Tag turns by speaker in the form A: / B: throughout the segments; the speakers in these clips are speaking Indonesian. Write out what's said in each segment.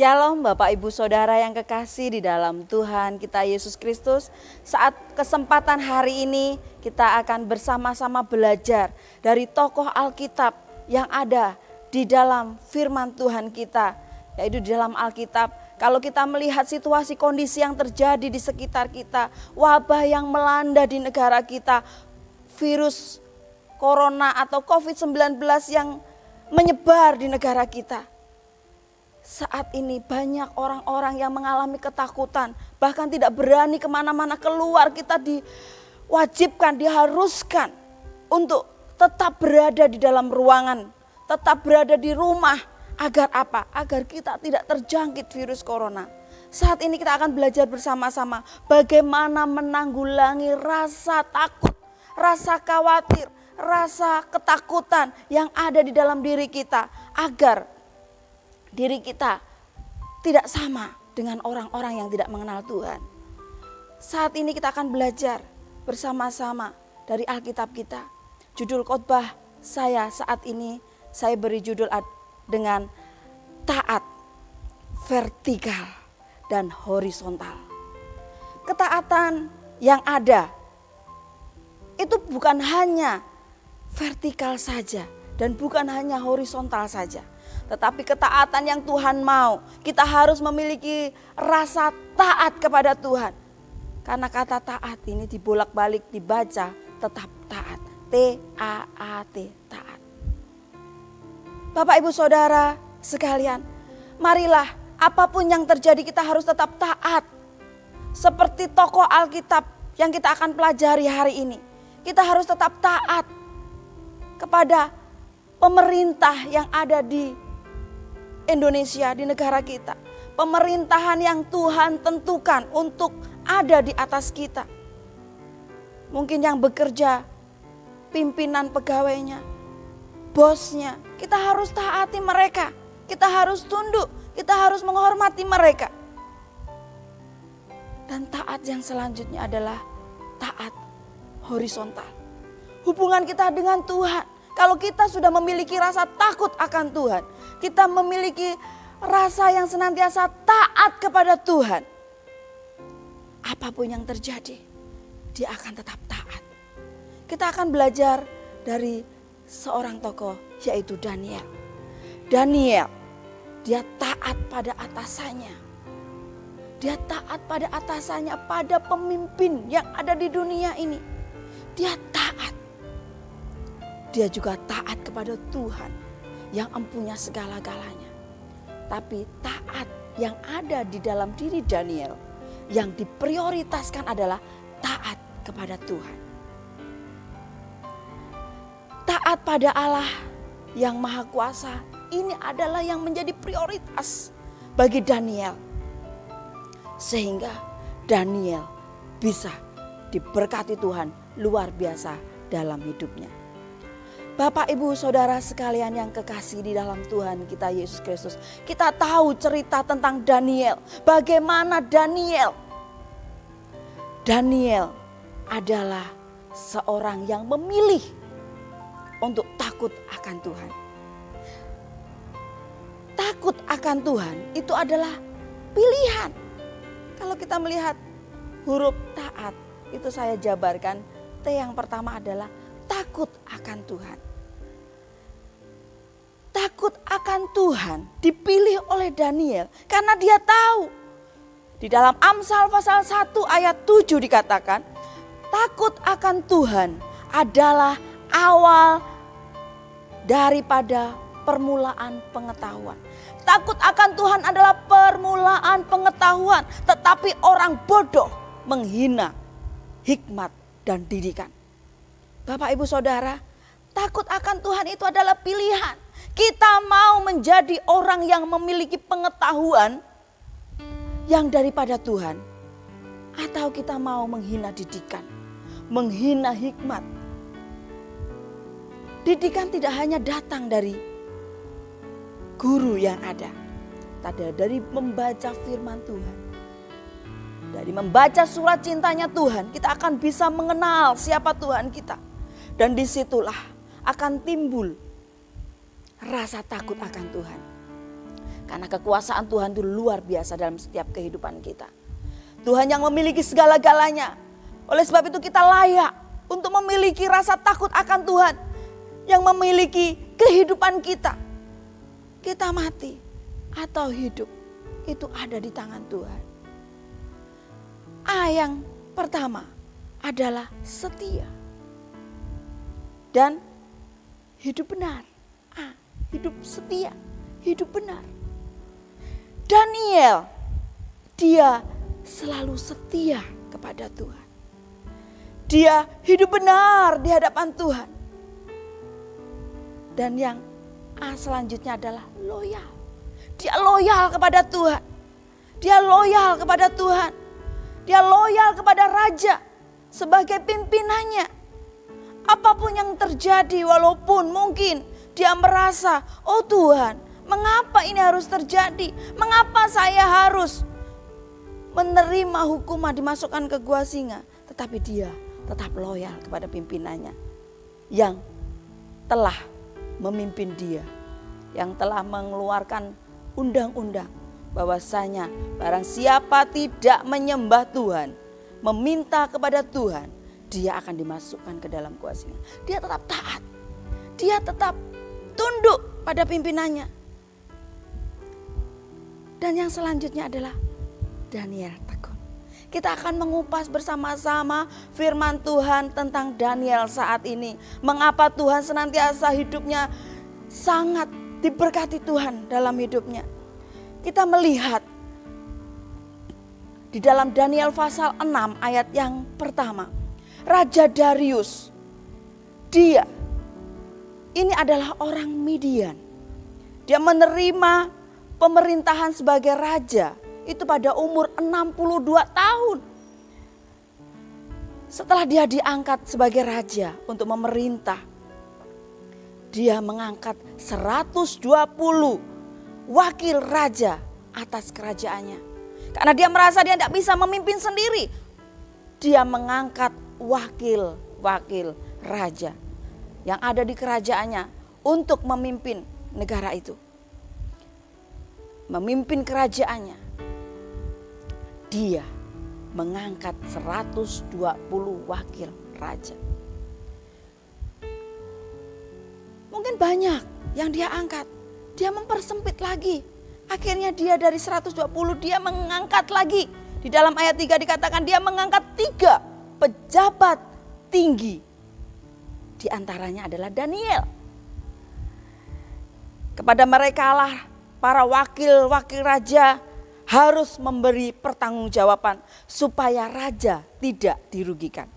A: Shalom Bapak Ibu Saudara yang kekasih di dalam Tuhan kita Yesus Kristus. Saat kesempatan hari ini kita akan bersama-sama belajar dari tokoh Alkitab yang ada di dalam firman Tuhan kita. Yaitu di dalam Alkitab, kalau kita melihat situasi kondisi yang terjadi di sekitar kita, wabah yang melanda di negara kita, virus corona atau COVID-19 yang menyebar di negara kita. Saat ini banyak orang-orang yang mengalami ketakutan, bahkan tidak berani kemana-mana keluar. Kita diwajibkan, diharuskan untuk tetap berada di dalam ruangan, tetap berada di rumah. Agar apa? Agar kita tidak terjangkit virus corona. Saat ini kita akan belajar bersama-sama bagaimana menanggulangi rasa takut, rasa khawatir, rasa ketakutan yang ada di dalam diri kita. Agar diri kita tidak sama dengan orang-orang yang tidak mengenal Tuhan. Saat ini kita akan belajar bersama-sama dari Alkitab kita. Judul khotbah saya saat ini, saya beri judul dengan taat, vertikal, dan horizontal. Ketaatan yang ada itu bukan hanya vertikal saja dan bukan hanya horizontal saja. Tetapi ketaatan yang Tuhan mau, kita harus memiliki rasa taat kepada Tuhan. Karena kata taat ini dibolak-balik dibaca tetap taat. T-A-A-T, taat. Bapak Ibu Saudara sekalian, marilah apapun yang terjadi kita harus tetap taat. Seperti tokoh Alkitab yang kita akan pelajari hari ini. Kita harus tetap taat kepada pemerintah yang ada di Indonesia, di negara kita. Pemerintahan yang Tuhan tentukan untuk ada di atas kita. Mungkin yang bekerja, pimpinan pegawainya, bosnya, kita harus taati mereka. Kita harus tunduk, kita harus menghormati mereka. Dan taat yang selanjutnya adalah taat horizontal. Hubungan kita dengan Tuhan. Kalau kita sudah memiliki rasa takut akan Tuhan, kita memiliki rasa yang senantiasa taat kepada Tuhan. Apapun yang terjadi, dia akan tetap taat. Kita akan belajar dari seorang tokoh yaitu Daniel. Daniel, dia taat pada atasannya. Dia taat pada atasannya, pada pemimpin yang ada di dunia ini. Dia taat. Dia juga taat kepada Tuhan yang empunya segala-galanya. Tapi taat yang ada di dalam diri Daniel yang diprioritaskan adalah taat kepada Tuhan. Taat pada Allah yang Maha Kuasa ini adalah yang menjadi prioritas bagi Daniel. Sehingga Daniel bisa diberkati Tuhan luar biasa dalam hidupnya. Bapak Ibu Saudara sekalian yang kekasih di dalam Tuhan kita Yesus Kristus. Kita tahu cerita tentang Daniel. Bagaimana Daniel adalah seorang yang memilih untuk takut akan Tuhan. Takut akan Tuhan itu adalah pilihan. Kalau kita melihat huruf taat, itu saya jabarkan. T yang pertama adalah takut akan Tuhan. Takut akan Tuhan dipilih oleh Daniel karena dia tahu. Di dalam Amsal pasal 1 ayat 7 dikatakan, takut akan Tuhan adalah awal daripada permulaan pengetahuan. Takut akan Tuhan adalah permulaan pengetahuan, tetapi orang bodoh menghina hikmat dan didikan. Bapak Ibu Saudara, takut akan Tuhan itu adalah pilihan. Kita mau menjadi orang yang memiliki pengetahuan yang daripada Tuhan. Atau kita mau menghina didikan, menghina hikmat. Didikan tidak hanya datang dari guru yang ada. Tapi dari membaca firman Tuhan. Dari membaca surat cintanya Tuhan, kita akan bisa mengenal siapa Tuhan kita. Dan disitulah akan timbul rasa takut akan Tuhan. Karena kekuasaan Tuhan itu luar biasa dalam setiap kehidupan kita. Tuhan yang memiliki segala-galanya. Oleh sebab itu kita layak untuk memiliki rasa takut akan Tuhan yang memiliki kehidupan kita. Kita mati atau hidup itu ada di tangan Tuhan. Yang pertama adalah setia dan hidup benar. Hidup setia, hidup benar. Daniel, dia selalu setia kepada Tuhan. Dia hidup benar di hadapan Tuhan. Dan yang selanjutnya adalah loyal. Dia loyal kepada Tuhan. Dia loyal kepada Tuhan. Dia loyal kepada raja sebagai pimpinannya. Apapun yang terjadi, walaupun mungkin dia merasa, oh Tuhan, mengapa ini harus terjadi? Mengapa saya harus menerima hukuman dimasukkan ke gua singa? Tetapi dia tetap loyal kepada pimpinannya yang telah memimpin dia, yang telah mengeluarkan undang-undang bahwasanya barang siapa tidak menyembah Tuhan, meminta kepada Tuhan, dia akan dimasukkan ke dalam gua singa. Dia tetap taat, dia tetap tunduk pada pimpinannya. Dan yang selanjutnya adalah Daniel tekun. Kita akan mengupas bersama-sama firman Tuhan tentang Daniel saat ini. Mengapa Tuhan senantiasa hidupnya sangat diberkati Tuhan dalam hidupnya. Kita melihat di dalam Daniel pasal 6 ayat yang pertama. Raja Darius, dia ini adalah orang Midian. Dia menerima pemerintahan sebagai raja itu pada umur 62 tahun. Setelah dia diangkat sebagai raja untuk memerintah, dia mengangkat 120 wakil raja atas kerajaannya. Karena dia merasa dia tidak bisa memimpin sendiri. Dia mengangkat wakil-wakil raja yang ada di kerajaannya untuk memimpin negara itu. Memimpin kerajaannya. Dia mengangkat 120 wakil raja. Mungkin banyak yang dia angkat. Dia mempersempit lagi. Akhirnya dia dari 120 dia mengangkat lagi. Di dalam ayat 3 dikatakan dia mengangkat 3 pejabat tinggi. Di antaranya adalah Daniel. Kepada mereka lah para wakil-wakil raja harus memberi pertanggungjawaban supaya raja tidak dirugikan.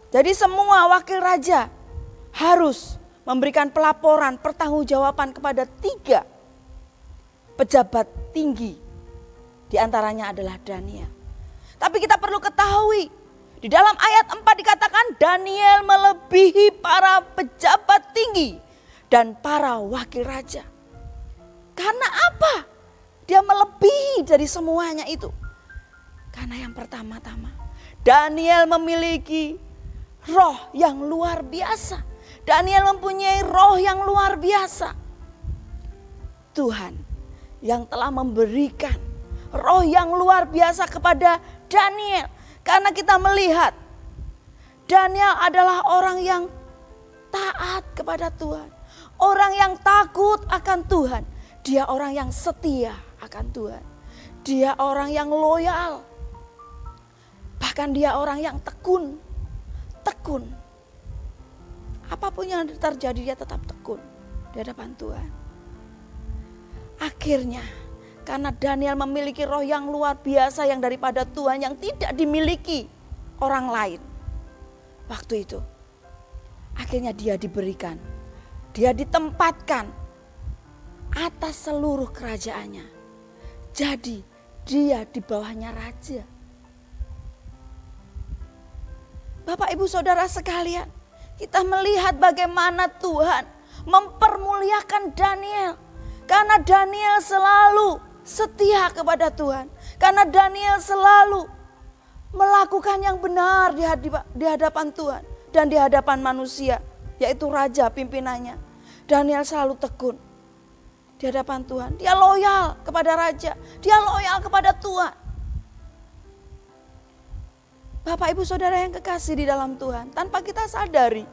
A: Jadi semua wakil raja harus memberikan pelaporan pertanggungjawaban kepada 3 pejabat tinggi. Di antaranya adalah Daniel. Tapi kita perlu ketahui, di dalam ayat 4 dikatakan Daniel melebihi para pejabat tinggi dan para wakil raja. Karena apa? Dia melebihi dari semuanya itu. Karena yang pertama-tama, Daniel memiliki roh yang luar biasa. Daniel mempunyai roh yang luar biasa. Tuhan yang telah memberikan roh yang luar biasa kepada Daniel. Karena kita melihat Daniel adalah orang yang taat kepada Tuhan. Orang yang takut akan Tuhan. Dia orang yang setia akan Tuhan. Dia orang yang loyal. Bahkan dia orang yang tekun. Tekun. Apapun yang terjadi dia tetap tekun di hadapan Tuhan. Akhirnya karena Daniel memiliki roh yang luar biasa yang daripada Tuhan yang tidak dimiliki orang lain. Waktu itu akhirnya dia diberikan. Dia ditempatkan atas seluruh kerajaannya. Jadi dia di bawahnya raja. Bapak ibu saudara sekalian, kita melihat bagaimana Tuhan mempermuliakan Daniel. Karena Daniel selalu setia kepada Tuhan. Karena Daniel selalu melakukan yang benar di hadapan Tuhan. Dan di hadapan manusia, yaitu raja pimpinannya. Daniel selalu tekun. di hadapan Tuhan. Dia loyal kepada raja, dia loyal kepada Tuhan. Bapak Ibu Saudara yang kekasih di dalam Tuhan, tanpa kita sadari,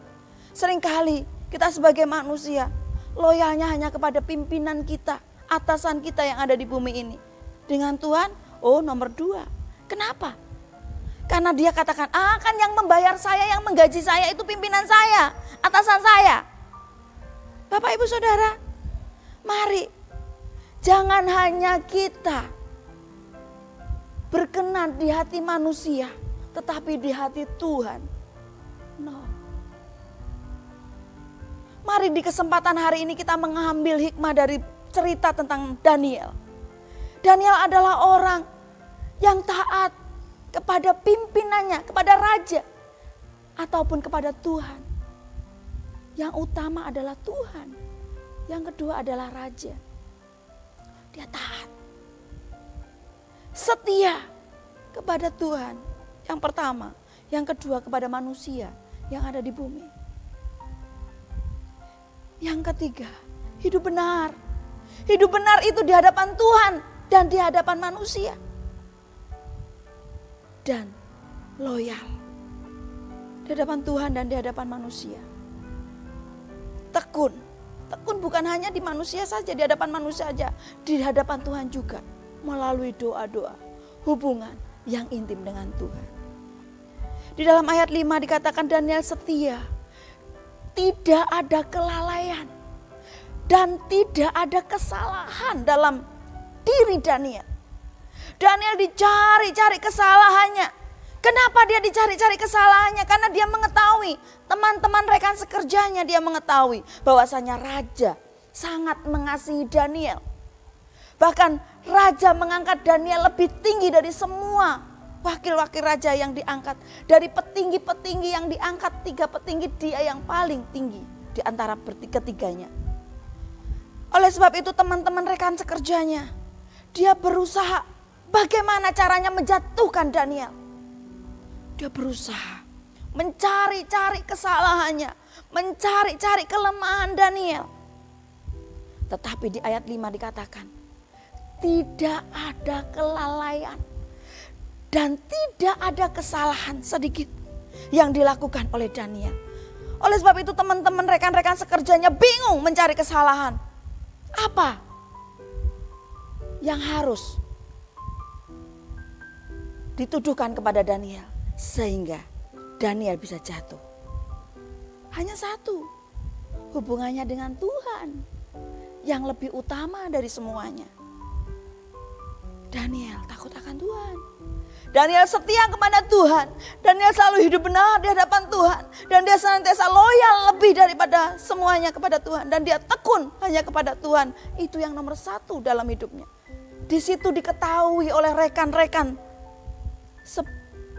A: seringkali kita sebagai manusia loyalnya hanya kepada pimpinan kita, atasan kita yang ada di bumi ini. Dengan Tuhan, nomor 2. Kenapa? Karena dia katakan, kan yang membayar saya, yang menggaji saya itu pimpinan saya, atasan saya. Bapak Ibu Saudara, mari jangan hanya kita berkenan di hati manusia, tetapi di hati Tuhan. No. Mari di kesempatan hari ini kita mengambil hikmah dari cerita tentang Daniel. Daniel adalah orang yang taat kepada pimpinannya, kepada raja, ataupun kepada Tuhan. Yang utama adalah Tuhan, yang kedua adalah raja. Dia taat, setia kepada Tuhan, yang pertama. Yang kedua kepada manusia yang ada di bumi. Yang ketiga, hidup benar. Hidup benar itu di hadapan Tuhan dan di hadapan manusia. Dan loyal di hadapan Tuhan dan di hadapan manusia. Tekun bukan hanya di manusia saja, di hadapan manusia saja, di hadapan Tuhan juga, melalui doa-doa, hubungan yang intim dengan Tuhan. Di dalam ayat 5 dikatakan Daniel setia, tidak ada kelalaian dan tidak ada kesalahan dalam diri Daniel. Daniel dicari-cari kesalahannya. Kenapa dia dicari-cari kesalahannya? Karena dia mengetahui, teman-teman rekan sekerjanya dia mengetahui bahwasanya raja sangat mengasihi Daniel. Bahkan raja mengangkat Daniel lebih tinggi dari semua wakil-wakil raja yang diangkat. Dari petinggi-petinggi yang diangkat, 3 petinggi, dia yang paling tinggi di antara ketiganya. Oleh sebab itu teman-teman rekan sekerjanya, dia berusaha bagaimana caranya menjatuhkan Daniel. Dia berusaha mencari-cari kesalahannya, mencari-cari kelemahan Daniel. Tetapi di ayat 5 dikatakan, tidak ada kelalaian dan tidak ada kesalahan sedikit yang dilakukan oleh Daniel. Oleh sebab itu teman-teman rekan-rekan sekerjanya bingung mencari kesalahan. Apa yang harus dituduhkan kepada Daniel sehingga Daniel bisa jatuh? Hanya satu, hubungannya dengan Tuhan yang lebih utama dari semuanya. Daniel takut akan Tuhan. Daniel setia kepada Tuhan. Daniel selalu hidup benar di hadapan Tuhan. Dan dia senantiasa loyal lebih daripada semuanya kepada Tuhan. Dan dia tekun hanya kepada Tuhan. Itu yang nomor 1 dalam hidupnya. Di situ diketahui oleh rekan-rekan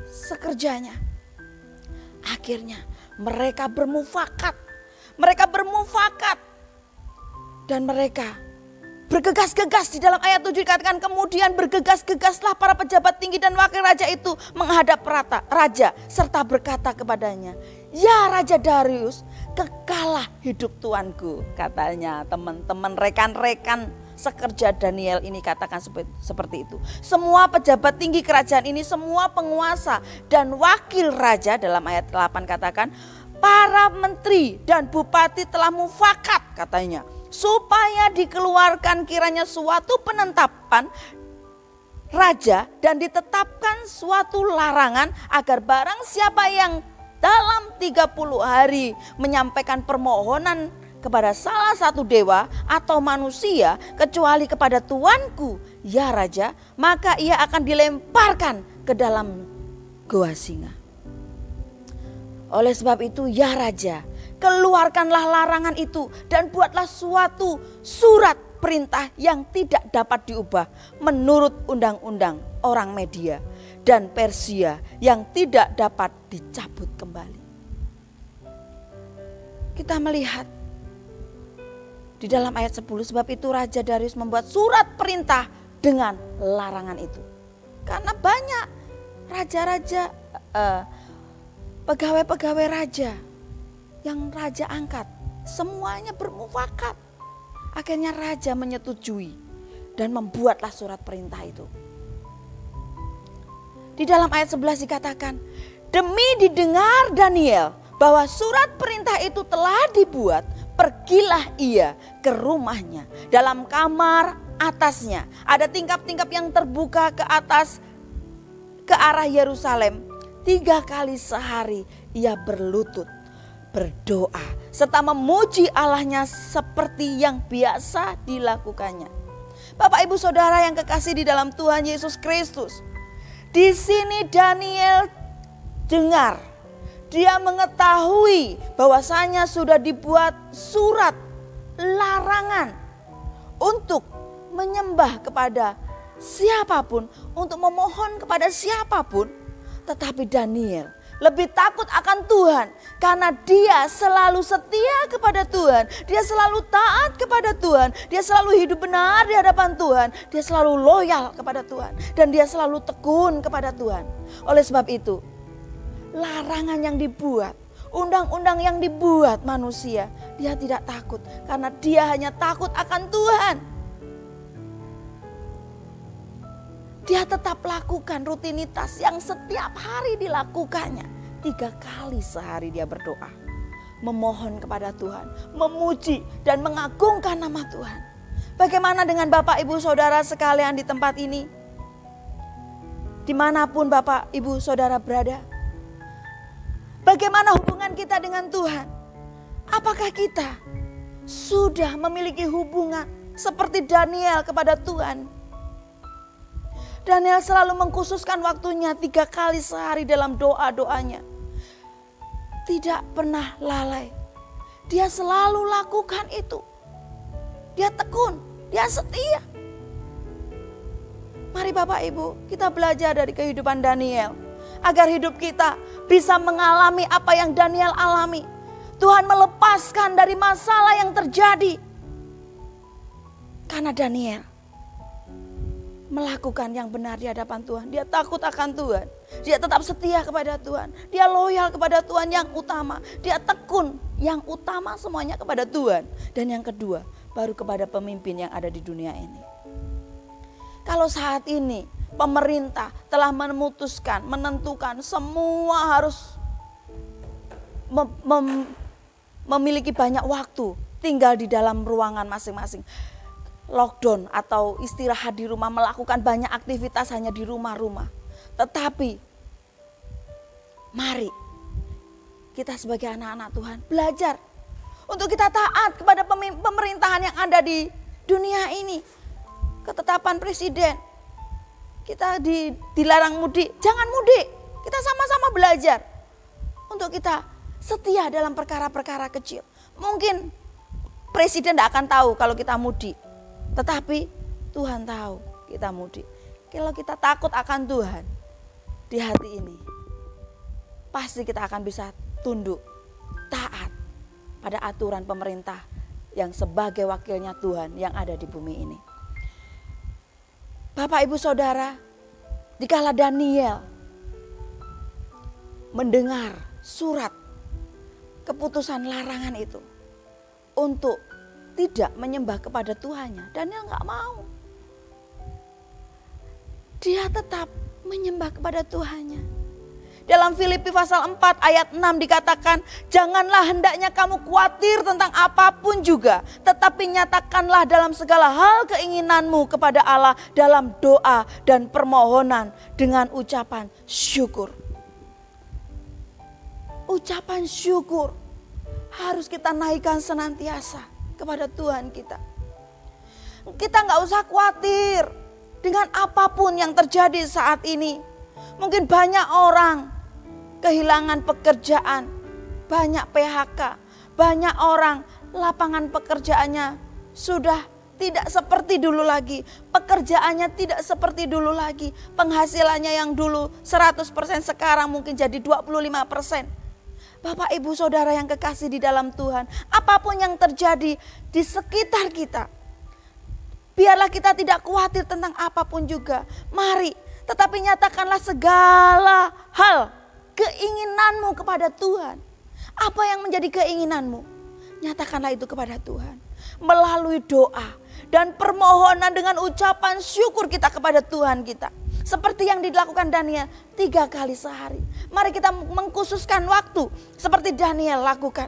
A: sekerjanya. Akhirnya mereka bermufakat. Dan mereka bergegas-gegas. Di dalam ayat 7 dikatakan kemudian bergegas-gegaslah para pejabat tinggi dan wakil raja itu menghadap raja serta berkata kepadanya, ya Raja Darius, kekalah hidup tuanku. Katanya teman-teman rekan-rekan sekerja Daniel ini katakan seperti itu. Semua pejabat tinggi kerajaan ini, semua penguasa dan wakil raja, dalam ayat 8 katakan para menteri dan bupati telah mufakat katanya, supaya dikeluarkan kiranya suatu penetapan raja dan ditetapkan suatu larangan agar barang siapa yang dalam 30 hari menyampaikan permohonan kepada salah satu dewa atau manusia kecuali kepada tuanku ya raja, maka ia akan dilemparkan ke dalam goa singa. Oleh sebab itu ya raja, keluarkanlah larangan itu dan buatlah suatu surat perintah yang tidak dapat diubah menurut undang-undang orang Media dan Persia yang tidak dapat dicabut kembali. Kita melihat di dalam ayat 10, sebab itu Raja Darius membuat surat perintah dengan larangan itu. Karena banyak raja-raja, pegawai-pegawai raja yang raja angkat, semuanya bermufakat Akhirnya raja menyetujui dan membuatlah surat perintah itu. Di dalam ayat 11 dikatakan, demi didengar Daniel bahwa surat perintah itu telah dibuat, pergilah ia ke rumahnya. Dalam kamar atasnya ada tingkap-tingkap yang terbuka ke atas ke arah Yerusalem. 3 kali sehari ia berlutut, berdoa, serta memuji Allahnya seperti yang biasa dilakukannya. Bapak, Ibu, Saudara yang kekasih di dalam Tuhan Yesus Kristus, di sini Daniel dengar, dia mengetahui bahwasanya sudah dibuat surat larangan untuk menyembah kepada siapapun, untuk memohon kepada siapapun. Tetapi Daniel lebih takut akan Tuhan karena dia selalu setia kepada Tuhan. Dia selalu taat kepada Tuhan. Dia selalu hidup benar di hadapan Tuhan. Dia selalu loyal kepada Tuhan. Dan dia selalu tekun kepada Tuhan. Oleh sebab itu, larangan yang dibuat, undang-undang yang dibuat manusia, dia tidak takut karena dia hanya takut akan Tuhan. Dia tetap lakukan rutinitas yang setiap hari dilakukannya. 3 kali sehari dia berdoa, memohon kepada Tuhan, memuji dan mengagungkan nama Tuhan. Bagaimana dengan Bapak, Ibu, Saudara sekalian di tempat ini? Dimanapun Bapak, Ibu, Saudara berada, bagaimana hubungan kita dengan Tuhan? Apakah kita sudah memiliki hubungan seperti Daniel kepada Tuhan? Daniel selalu mengkhususkan waktunya 3 kali sehari dalam doa-doanya. Tidak pernah lalai. Dia selalu lakukan itu. Dia tekun, dia setia. Mari Bapak Ibu, kita belajar dari kehidupan Daniel. Agar hidup kita bisa mengalami apa yang Daniel alami. Tuhan melepaskan dari masalah yang terjadi. Karena Daniel melakukan yang benar di hadapan Tuhan. Dia takut akan Tuhan. Dia tetap setia kepada Tuhan. Dia loyal kepada Tuhan yang utama. Dia tekun yang utama semuanya kepada Tuhan. Dan yang kedua, baru kepada pemimpin yang ada di dunia ini. Kalau saat ini pemerintah telah memutuskan, menentukan semua harus memiliki banyak waktu tinggal di dalam ruangan masing-masing. Lockdown atau istirahat di rumah, melakukan banyak aktivitas hanya di rumah-rumah. Tetapi mari kita sebagai anak-anak Tuhan belajar untuk kita taat kepada pemerintahan yang ada di dunia ini. Ketetapan presiden, kita dilarang mudik, jangan mudik. Kita sama-sama belajar untuk kita setia dalam perkara-perkara kecil. Mungkin presiden tidak akan tahu kalau kita mudik. Tetapi Tuhan tahu kita mudik. Kalau kita takut akan Tuhan di hati ini, pasti kita akan bisa tunduk, taat pada aturan pemerintah yang sebagai wakilnya Tuhan yang ada di bumi ini. Bapak, Ibu, Saudara, dikala Daniel mendengar surat keputusan larangan itu untuk tidak menyembah kepada Tuhannya, Daniel gak mau. Dia tetap menyembah kepada Tuhannya. Dalam Filipi pasal 4 ayat 6 dikatakan, janganlah hendaknya kamu khawatir tentang apapun juga, tetapi nyatakanlah dalam segala hal keinginanmu kepada Allah dalam doa dan permohonan dengan ucapan syukur. Ucapan syukur harus kita naikkan senantiasa kepada Tuhan kita. Kita gak usah khawatir dengan apapun yang terjadi saat ini. Mungkin banyak orang kehilangan pekerjaan, banyak PHK, banyak orang lapangan pekerjaannya sudah tidak seperti dulu lagi. Pekerjaannya tidak seperti dulu lagi. Penghasilannya yang dulu 100% sekarang mungkin jadi 25%. Bapak, Ibu, Saudara yang kekasih di dalam Tuhan, apapun yang terjadi di sekitar kita, biarlah kita tidak khawatir tentang apapun juga. Mari, tetapi nyatakanlah segala hal keinginanmu kepada Tuhan. Apa yang menjadi keinginanmu? Nyatakanlah itu kepada Tuhan. melalui doa dan permohonan dengan ucapan syukur kita kepada Tuhan kita. Seperti yang dilakukan Daniel 3 kali sehari. Mari kita mengkhususkan waktu seperti Daniel lakukan.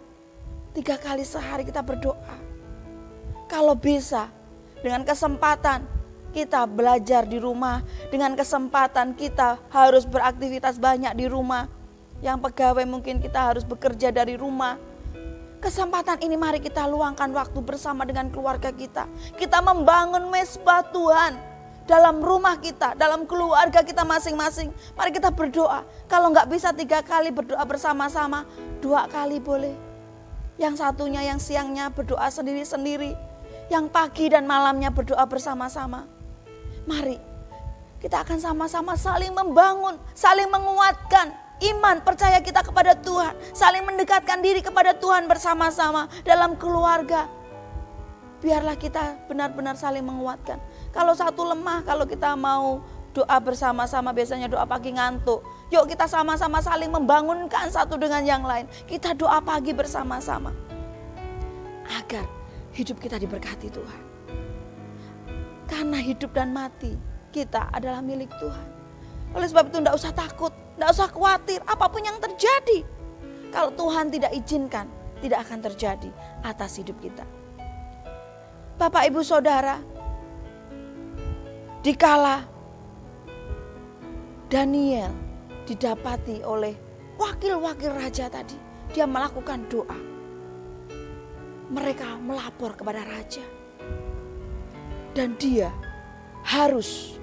A: 3 kali sehari kita berdoa. Kalau bisa dengan kesempatan kita belajar di rumah, dengan kesempatan kita harus beraktivitas banyak di rumah. Yang pegawai mungkin kita harus bekerja dari rumah. Kesempatan ini mari kita luangkan waktu bersama dengan keluarga kita. Kita membangun mezbah Tuhan dalam rumah kita, dalam keluarga kita masing-masing. Mari kita berdoa. Kalau nggak bisa 3 kali berdoa bersama-sama, 2 kali boleh. Yang satunya yang siangnya berdoa sendiri-sendiri. Yang pagi dan malamnya berdoa bersama-sama. Mari kita akan sama-sama saling membangun, saling menguatkan iman, percaya kita kepada Tuhan. Saling mendekatkan diri kepada Tuhan bersama-sama dalam keluarga. Biarlah kita benar-benar saling menguatkan. Kalau satu lemah, kalau kita mau doa bersama-sama, biasanya doa pagi ngantuk. Yuk kita sama-sama saling membangunkan satu dengan yang lain. Kita doa pagi bersama-sama. Agar hidup kita diberkati Tuhan. Karena hidup dan mati kita adalah milik Tuhan. Oleh sebab itu tidak usah takut, tidak usah khawatir apapun yang terjadi. Kalau Tuhan tidak izinkan, tidak akan terjadi atas hidup kita. Bapak, Ibu, Saudara, dikala Daniel didapati oleh wakil-wakil raja tadi, dia melakukan doa. Mereka melapor kepada raja. Dan dia harus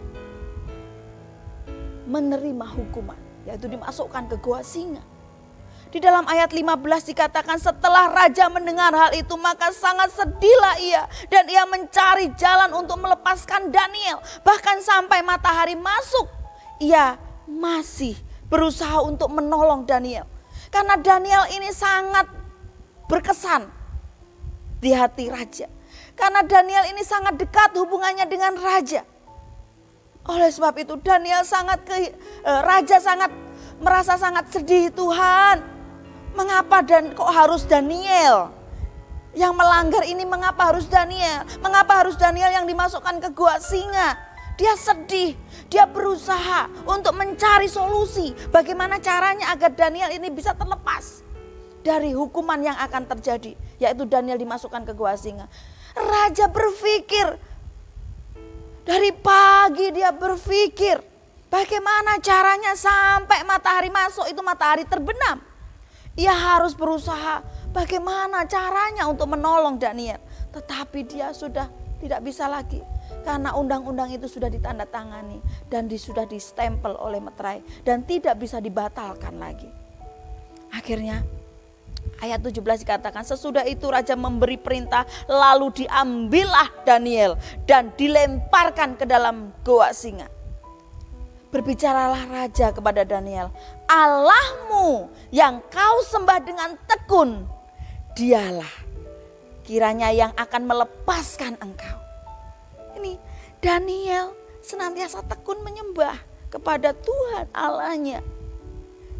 A: menerima hukuman, yaitu dimasukkan ke gua singa. Di dalam ayat 15 dikatakan setelah raja mendengar hal itu maka sangat sedihlah ia. Dan ia mencari jalan untuk melepaskan Daniel. Bahkan sampai matahari masuk ia masih berusaha untuk menolong Daniel. Karena Daniel ini sangat berkesan di hati raja. Karena Daniel ini sangat dekat hubungannya dengan raja. Oleh sebab itu raja sangat merasa sangat sedih. Tuhan, mengapa dan kok harus Daniel yang melanggar ini? Mengapa harus Daniel? Mengapa harus Daniel yang dimasukkan ke gua singa? Dia sedih, dia berusaha untuk mencari solusi. Bagaimana caranya agar Daniel ini bisa terlepas dari hukuman yang akan terjadi, yaitu Daniel dimasukkan ke gua singa. Raja berpikir, dari pagi dia berpikir, bagaimana caranya sampai matahari masuk itu matahari terbenam. Ia harus berusaha bagaimana caranya untuk menolong Daniel. Tetapi dia sudah tidak bisa lagi. Karena undang-undang itu sudah ditandatangani dan sudah distempel oleh meterai. Dan tidak bisa dibatalkan lagi. Akhirnya ayat 17 dikatakan sesudah itu raja memberi perintah lalu diambillah Daniel dan dilemparkan ke dalam goa singa. Berbicaralah raja kepada Daniel, Allahmu yang kau sembah dengan tekun, dialah kiranya yang akan melepaskan engkau. Ini Daniel senantiasa tekun menyembah kepada Tuhan Allahnya.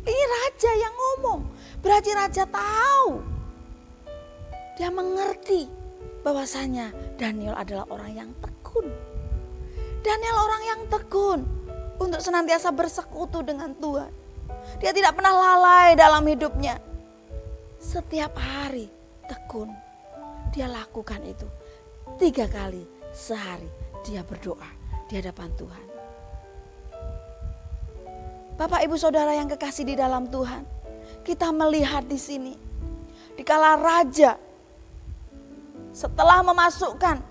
A: Ini raja yang ngomong, berarti raja tahu. Dia mengerti bahwasanya Daniel adalah orang yang tekun. Daniel orang yang tekun untuk senantiasa bersekutu dengan Tuhan. Dia tidak pernah lalai dalam hidupnya. Setiap hari tekun. Dia lakukan itu 3 kali sehari. Dia berdoa di hadapan Tuhan. Bapak, Ibu, Saudara yang kekasih di dalam Tuhan. Kita melihat di sini. Dikala raja setelah memasukkan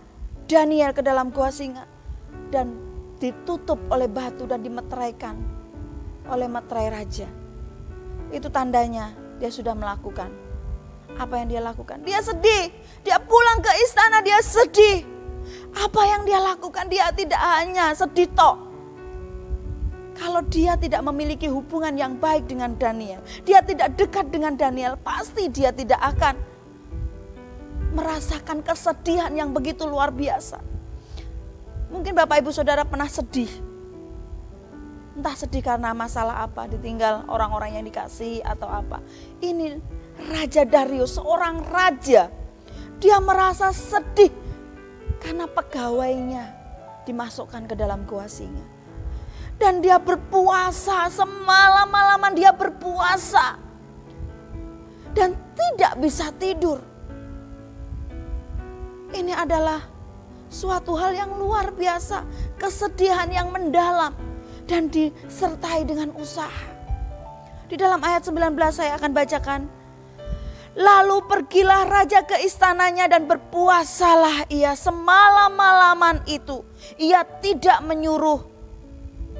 A: Daniel ke dalam gua singa. Dan ditutup oleh batu dan dimeteraikan oleh meterai raja. Itu tandanya dia sudah melakukan apa yang dia lakukan. Dia sedih, dia pulang ke istana dia sedih. Apa yang dia lakukan? Dia tidak hanya sedih toh. Kalau dia tidak memiliki hubungan yang baik dengan Daniel, dia tidak dekat dengan Daniel, pasti dia tidak akan merasakan kesedihan yang begitu luar biasa. Mungkin Bapak, Ibu, Saudara pernah sedih. Entah sedih karena masalah apa, ditinggal orang-orang yang dikasih atau apa. Ini Raja Darius, seorang raja. Dia merasa sedih karena pegawainya dimasukkan ke dalam gua singa. Dan dia berpuasa, semalam-malaman dia berpuasa. Dan tidak bisa tidur. Ini adalah suatu hal yang luar biasa. Kesedihan yang mendalam dan disertai dengan usaha. Di dalam ayat 19 saya akan bacakan. Lalu pergilah raja ke istananya dan berpuasalah ia semalam-malaman itu. Ia tidak menyuruh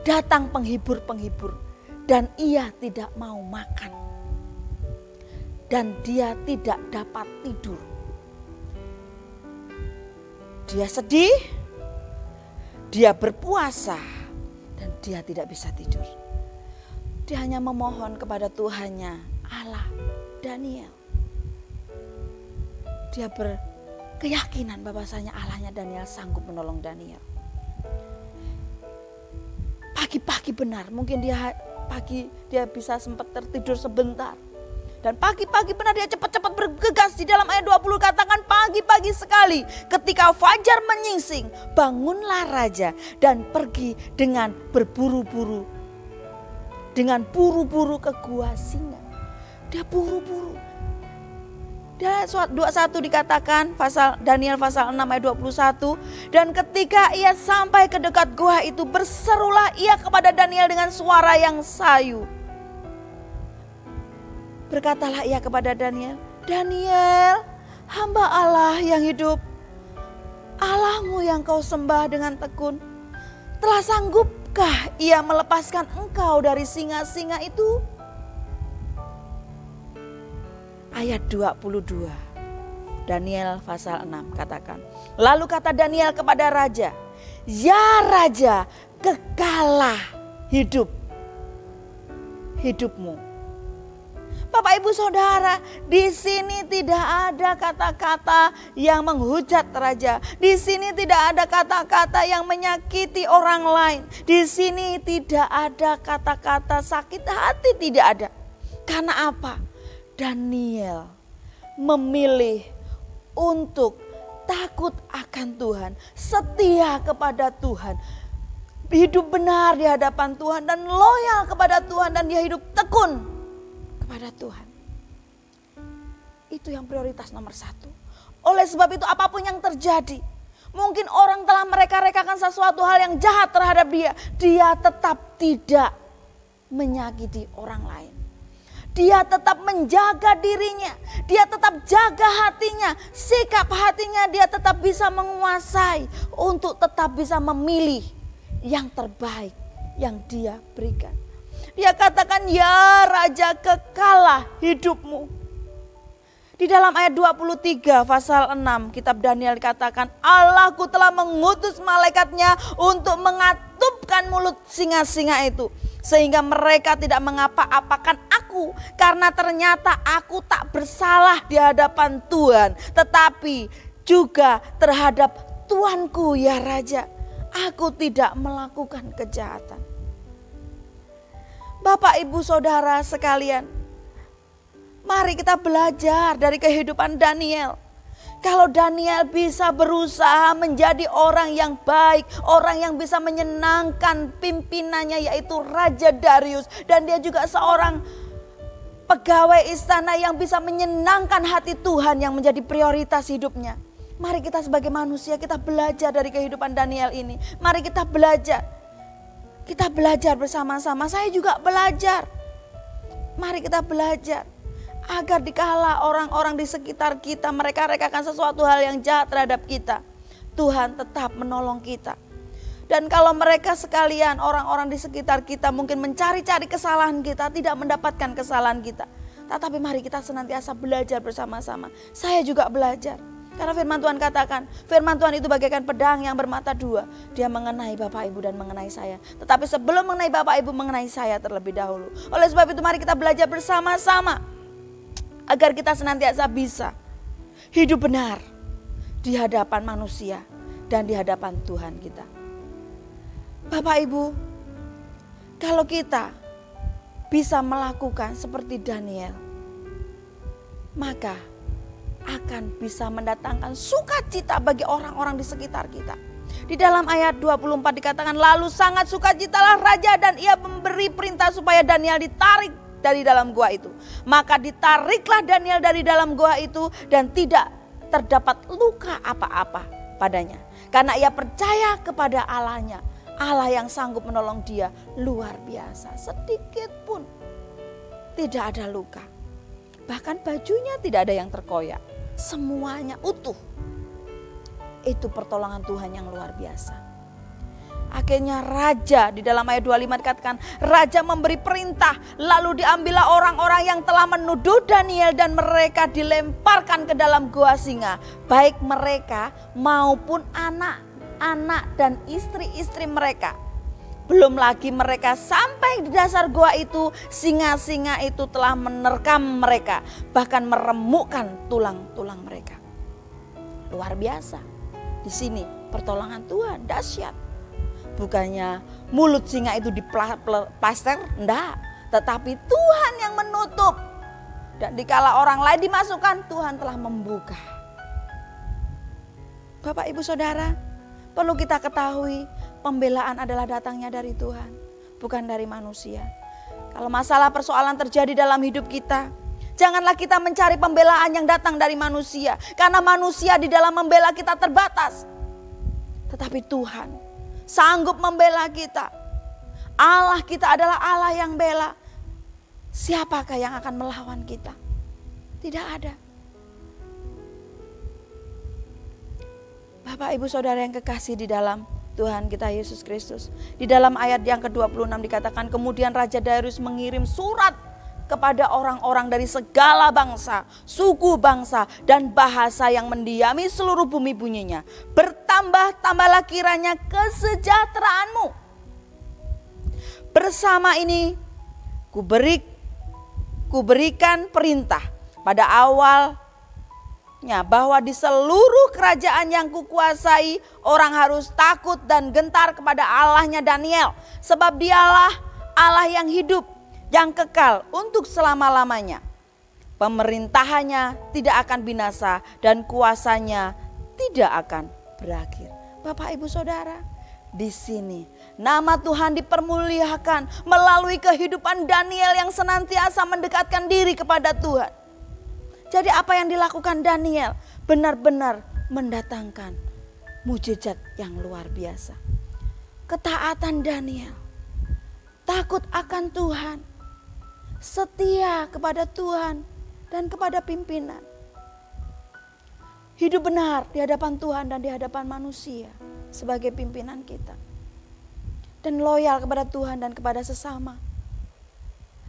A: datang penghibur-penghibur dan ia tidak mau makan. Dan dia tidak dapat tidur. Dia sedih, dia berpuasa dan dia tidak bisa tidur. Dia hanya memohon kepada Tuhannya, Allah Daniel. Dia berkeyakinan bahwasanya Allahnya Daniel sanggup menolong Daniel. Pagi-pagi benar, mungkin dia bisa sempat tertidur sebentar. Dan pagi-pagi benar dia cepat-cepat bergegas. Di dalam ayat 20 katakan pagi-pagi sekali ketika fajar menyingsing, bangunlah raja dan pergi dengan berburu-buru. Dengan buru-buru ke gua singa. Dia buru-buru. Dan 21 dikatakan Daniel pasal 6 ayat 21. Dan ketika ia sampai ke dekat gua itu, berserulah ia kepada Daniel dengan suara yang sayu. Berkatalah ia kepada Daniel, Daniel, hamba Allah yang hidup, Allahmu yang kau sembah dengan tekun, telah sanggupkah ia melepaskan engkau dari singa-singa itu? Ayat 22, Daniel pasal 6 katakan, lalu kata Daniel kepada raja, ya raja, kekalah hidupmu. Bapak Ibu Saudara, di sini tidak ada kata-kata yang menghujat raja. Di sini tidak ada kata-kata yang menyakiti orang lain. Di sini tidak ada kata-kata sakit hati, tidak ada. Karena apa? Daniel memilih untuk takut akan Tuhan, setia kepada Tuhan, hidup benar di hadapan Tuhan dan loyal kepada Tuhan, dan dia hidup tekun kepada Tuhan. Itu yang prioritas nomor 1. Oleh sebab itu apapun yang terjadi, mungkin orang telah mereka-rekakan sesuatu hal yang jahat terhadap dia, dia tetap tidak menyakiti orang lain. Dia tetap menjaga dirinya, dia tetap jaga hatinya, sikap hatinya dia tetap bisa menguasai untuk tetap bisa memilih yang terbaik yang dia berikan. Dia katakan, ya raja, kekalah hidupmu. Di dalam ayat 23 pasal 6 kitab Daniel dikatakan, Allahku telah mengutus malaikatnya untuk mengatupkan mulut singa-singa itu. Sehingga mereka tidak mengapa-apakan aku, karena ternyata aku tak bersalah di hadapan Tuhan. Tetapi juga terhadap Tuanku ya raja, aku tidak melakukan kejahatan. Bapak Ibu Saudara sekalian, mari kita belajar dari kehidupan Daniel. Kalau Daniel bisa berusaha menjadi orang yang baik, orang yang bisa menyenangkan pimpinannya yaitu Raja Darius. Dan dia juga seorang pegawai istana yang bisa menyenangkan hati Tuhan yang menjadi prioritas hidupnya. Mari kita sebagai manusia kita belajar dari kehidupan Daniel ini. Mari kita belajar. Kita belajar bersama-sama, saya juga belajar. Mari kita belajar. Agar dikala orang-orang di sekitar kita mereka rekakan sesuatu hal yang jahat terhadap kita, Tuhan tetap menolong kita. Dan kalau mereka sekalian orang-orang di sekitar kita mungkin mencari-cari kesalahan kita, tidak mendapatkan kesalahan kita. Tetapi mari kita senantiasa belajar bersama-sama. Saya juga belajar. Karena firman Tuhan katakan, firman Tuhan itu bagaikan pedang yang bermata dua. Dia mengenai Bapak Ibu dan mengenai saya. Tetapi sebelum mengenai Bapak Ibu, mengenai saya terlebih dahulu. Oleh sebab itu mari kita belajar bersama-sama. Agar kita senantiasa bisa hidup benar di hadapan manusia dan di hadapan Tuhan kita. Bapak Ibu, kalau kita bisa melakukan seperti Daniel, maka akan bisa mendatangkan sukacita bagi orang-orang di sekitar kita. Di dalam ayat 24 dikatakan, lalu sangat sukacitalah raja dan ia memberi perintah supaya Daniel ditarik dari dalam gua itu. Maka ditariklah Daniel dari dalam gua itu dan tidak terdapat luka apa-apa padanya. Karena ia percaya kepada Allahnya, Allah yang sanggup menolong dia luar biasa. Sedikit pun tidak ada luka. Bahkan bajunya tidak ada yang terkoyak. Semuanya utuh. Itu pertolongan Tuhan yang luar biasa. Akhirnya raja, di dalam ayat 25 dikatakan, raja memberi perintah, lalu diambillah orang-orang yang telah menuduh Daniel dan mereka dilemparkan ke dalam gua singa. Baik mereka maupun anak-anak dan istri-istri mereka. Belum lagi mereka sampai di dasar gua itu, singa-singa itu telah menerkam mereka, bahkan meremukkan tulang-tulang mereka. Luar biasa. Di sini pertolongan Tuhan dahsyat. Bukannya mulut singa itu diplaster, enggak. Tetapi Tuhan yang menutup. Dan dikala orang lain dimasukkan, Tuhan telah membuka. Bapak Ibu Saudara, perlu kita ketahui pembelaan adalah datangnya dari Tuhan, bukan dari manusia. Kalau masalah persoalan terjadi dalam hidup kita, janganlah kita mencari pembelaan yang datang dari manusia. Karena manusia di dalam membela kita terbatas. Tetapi Tuhan sanggup membela kita. Allah kita adalah Allah yang bela. Siapakah yang akan melawan kita? Tidak ada. Bapak Ibu Saudara yang kekasih di dalam Tuhan kita Yesus Kristus. Di dalam ayat yang ke-26 dikatakan, kemudian Raja Darius mengirim surat kepada orang-orang dari segala bangsa, suku bangsa dan bahasa yang mendiami seluruh bumi bunyinya. Bertambah-tambahlah kiranya kesejahteraanmu. Bersama ini kuberikan perintah pada awalnya bahwa di seluruh kerajaan yang kukuasai orang harus takut dan gentar kepada Allahnya Daniel. Sebab dialah Allah yang hidup, yang kekal untuk selama-lamanya. Pemerintahannya tidak akan binasa dan kuasanya tidak akan berakhir. Bapak Ibu Saudara, di sini nama Tuhan dipermuliakan melalui kehidupan Daniel yang senantiasa mendekatkan diri kepada Tuhan. Jadi apa yang dilakukan Daniel benar-benar mendatangkan mujizat yang luar biasa. Ketaatan Daniel, takut akan Tuhan, setia kepada Tuhan dan kepada pimpinan. Hidup benar di hadapan Tuhan dan di hadapan manusia sebagai pimpinan kita. Dan loyal kepada Tuhan dan kepada sesama.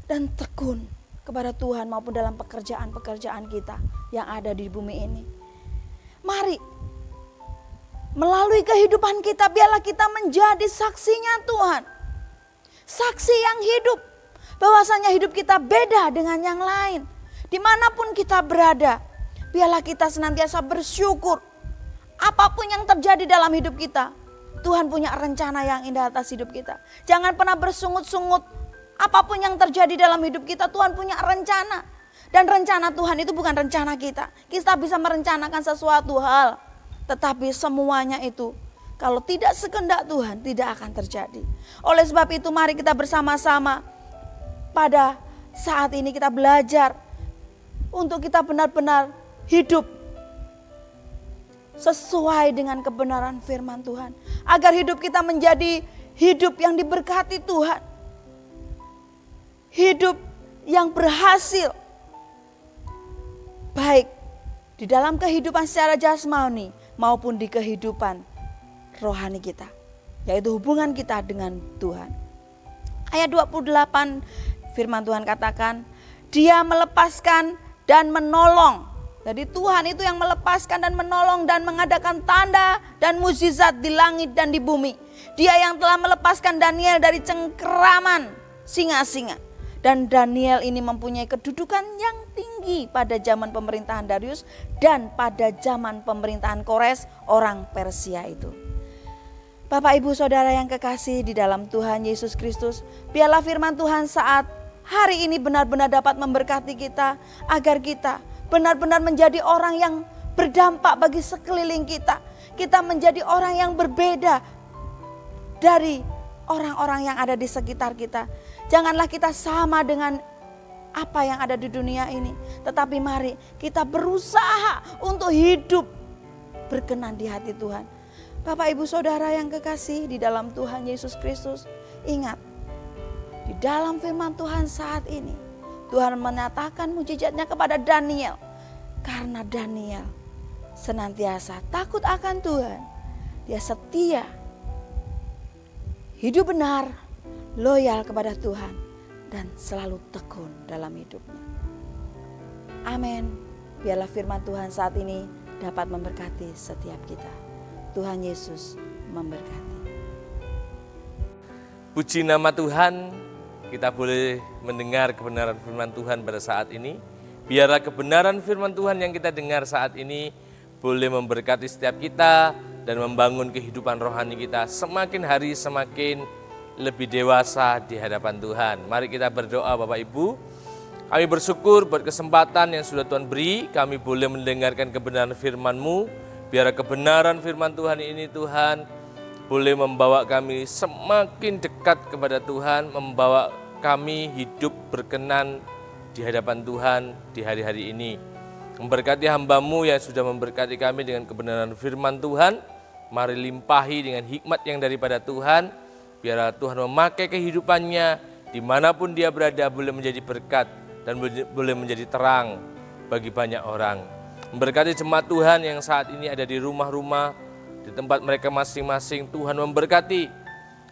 A: Dan tekun kepada Tuhan maupun dalam pekerjaan-pekerjaan kita yang ada di bumi ini. Mari melalui kehidupan kita biarlah kita menjadi saksinya Tuhan. Saksi yang hidup. Bahwasanya hidup kita beda dengan yang lain. Dimanapun kita berada, biarlah kita senantiasa bersyukur. Apapun yang terjadi dalam hidup kita, Tuhan punya rencana yang indah atas hidup kita. Jangan pernah bersungut-sungut. Apapun yang terjadi dalam hidup kita, Tuhan punya rencana. Dan rencana Tuhan itu bukan rencana kita. Kita bisa merencanakan sesuatu hal. Tetapi semuanya itu, kalau tidak sekehendak Tuhan, tidak akan terjadi. Oleh sebab itu mari kita bersama-sama pada saat ini kita belajar untuk kita benar-benar hidup sesuai dengan kebenaran firman Tuhan. Agar hidup kita menjadi hidup yang diberkati Tuhan. Hidup yang berhasil. Baik di dalam kehidupan secara jasmani maupun di kehidupan rohani kita. Yaitu hubungan kita dengan Tuhan. Ayat 28 firman Tuhan katakan, Dia melepaskan dan menolong. Jadi Tuhan itu yang melepaskan dan menolong dan mengadakan tanda dan mukjizat di langit dan di bumi. Dia yang telah melepaskan Daniel dari cengkeraman singa-singa. Dan Daniel ini mempunyai kedudukan yang tinggi pada zaman pemerintahan Darius dan pada zaman pemerintahan Kores orang Persia itu. Bapak Ibu Saudara yang kekasih di dalam Tuhan Yesus Kristus, biarlah firman Tuhan saat hari ini benar-benar dapat memberkati kita agar kita benar-benar menjadi orang yang berdampak bagi sekeliling kita. Kita menjadi orang yang berbeda dari orang-orang yang ada di sekitar kita. Janganlah kita sama dengan apa yang ada di dunia ini. Tetapi mari kita berusaha untuk hidup berkenan di hati Tuhan. Bapak Ibu Saudara yang kekasih di dalam Tuhan Yesus Kristus, ingat, di dalam firman Tuhan saat ini, Tuhan menyatakan mujizatnya kepada Daniel. Karena Daniel senantiasa takut akan Tuhan. Dia setia, hidup benar, loyal kepada Tuhan, dan selalu tekun dalam hidupnya. Amin. Biarlah firman Tuhan saat ini dapat memberkati setiap kita. Tuhan Yesus memberkati.
B: Puji nama Tuhan, kita boleh mendengar kebenaran firman Tuhan pada saat ini. Biarlah kebenaran firman Tuhan yang kita dengar saat ini boleh memberkati setiap kita dan membangun kehidupan rohani kita semakin hari semakin lebih dewasa di hadapan Tuhan. Mari kita berdoa Bapak Ibu. Kami bersyukur buat kesempatan yang sudah Tuhan beri, kami boleh mendengarkan kebenaran firman-Mu. Biar kebenaran firman Tuhan ini Tuhan boleh membawa kami semakin dekat kepada Tuhan, membawa kami hidup berkenan di hadapan Tuhan di hari-hari ini. Memberkati hamba-Mu yang sudah memberkati kami dengan kebenaran firman Tuhan. Mari limpahi dengan hikmat yang daripada Tuhan. Biarlah Tuhan memakai kehidupannya dimanapun dia berada boleh menjadi berkat dan boleh menjadi terang bagi banyak orang. Memberkati jemaat Tuhan yang saat ini ada di rumah-rumah, di tempat mereka masing-masing. Tuhan memberkati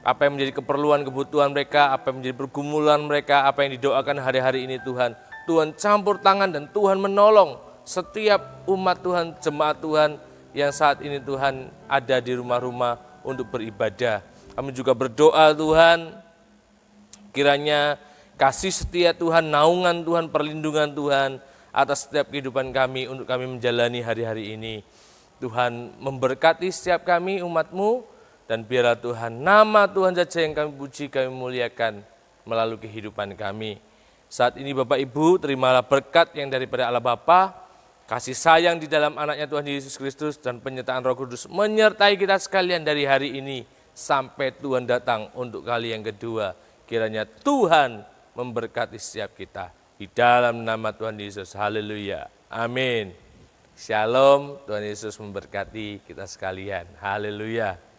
B: apa yang menjadi keperluan kebutuhan mereka, apa yang menjadi pergumulan mereka, apa yang didoakan hari-hari ini Tuhan. Tuhan campur tangan dan Tuhan menolong setiap umat Tuhan, jemaat Tuhan yang saat ini Tuhan ada di rumah-rumah untuk beribadah. Kami juga berdoa Tuhan, kiranya kasih setia Tuhan, naungan Tuhan, perlindungan Tuhan atas setiap kehidupan kami untuk kami menjalani hari-hari ini. Tuhan memberkati setiap kami umat-Mu dan biarlah Tuhan nama Tuhan saja yang kami puji, kami muliakan melalui kehidupan kami. Saat ini Bapak Ibu terimalah berkat yang daripada Allah Bapa, kasih sayang di dalam anaknya Tuhan Yesus Kristus dan penyertaan Roh Kudus menyertai kita sekalian dari hari ini sampai Tuhan datang untuk kali yang kedua. Kiranya Tuhan memberkati setiap kita. Di dalam nama Tuhan Yesus. Haleluya. Amin. Shalom. Tuhan Yesus memberkati kita sekalian. Haleluya.